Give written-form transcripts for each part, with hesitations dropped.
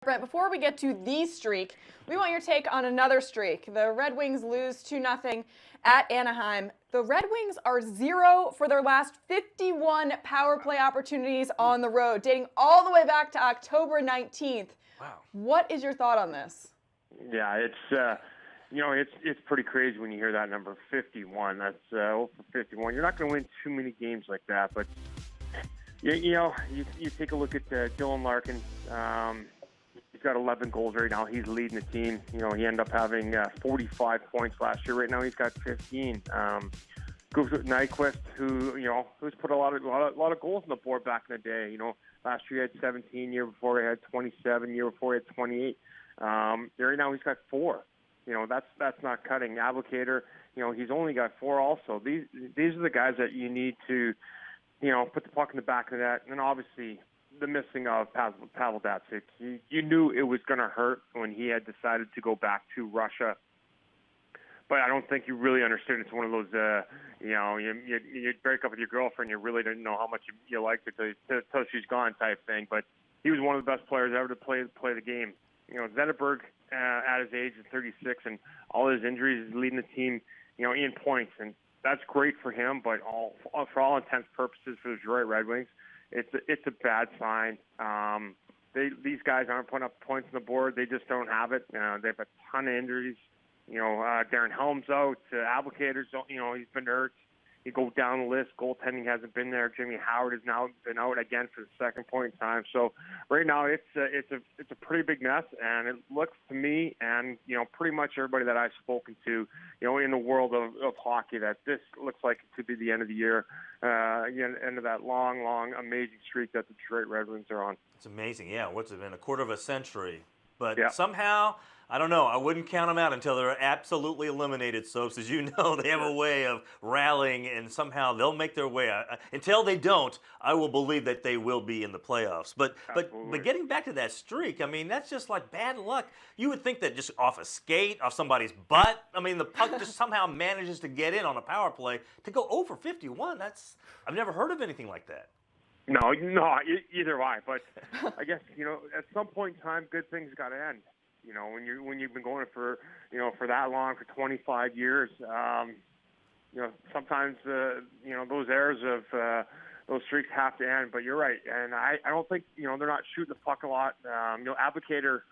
Brent, before we get to the streak, we want your take on another streak. The Red Wings lose 2-0 at Anaheim. The Red Wings are 0 for their last 51 power play opportunities on the road, dating all the way back to October 19th. Wow. What is your thought on this? Yeah, it's pretty crazy when you hear that number, 51. That's 0 for 51. You're not going to win too many games like that, but you take a look at Dylan Larkin. He's got 11 goals right now. He's leading the team. He ended up having 45 points last year. Right now, he's got 15. Goes with Nyquist, who's put a lot of goals on the board back in the day. Last year he had 17. Year before he had 27. Year before he had 28. Right now he's got 4. That's not cutting. Abdelkader, he's only got 4 also. These are the guys that you need to, put the puck in the back of the net. And obviously the missing of Pavel Datsyuk. You knew it was going to hurt when he had decided to go back to Russia. But I don't think you really understood. It's one of those, you break up with your girlfriend, you really didn't know how much you liked her till she's gone type thing. But he was one of the best players ever to play the game. Zetterberg, at his age of 36 and all his injuries, is leading the team, in points. And that's great for him, but for all intents and purposes for the Detroit Red Wings, it's a bad sign. These guys aren't putting up points on the board. They just don't have it. They have a ton of injuries. Darren Helm's out. Abdelkader's, he's been hurt. You go down the list. Goaltending hasn't been there. Jimmy Howard has now been out again for the second point in time. So right now it's a pretty big mess, and it looks to me and pretty much everybody that I've spoken to, in the world of hockey, that this looks like it could be the end of the year, end of that long, amazing streak that the Detroit Red Wings are on. It's amazing. Yeah, what's it been, a quarter of a century? But yeah. Somehow, I don't know, I wouldn't count them out until they're absolutely eliminated, Soaps. As you know, they have a way of rallying, and somehow they'll make their way. Until they don't, I will believe that they will be in the playoffs. But getting back to that streak, I mean, that's just like bad luck. You would think that just off a skate, off somebody's butt, I mean, the puck just somehow manages to get in on a power play. To go over 51, I've never heard of anything like that. No, either have I. But I guess, at some point in time, good things got to end. When you've been going for that long, for 25 years, sometimes those eras of those streaks have to end. But you're right, and I don't think they're not shooting the puck a lot. Abdelkader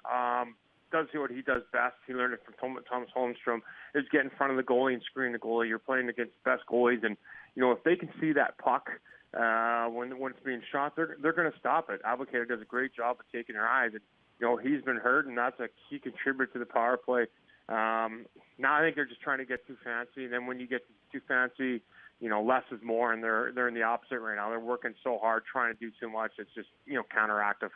does what he does best. He learned it from Thomas Holmstrom. Is get in front of the goalie and screen the goalie. You're playing against the best goalies, and if they can see that puck when it's being shot, they're going to stop it. Abdelkader does a great job of taking their eyes. And, he's been hurt, and that's a key contributor to the power play. Now I think they're just trying to get too fancy, and then when you get too fancy, less is more, and they're in the opposite right now. They're working so hard trying to do too much. It's just, counteractive.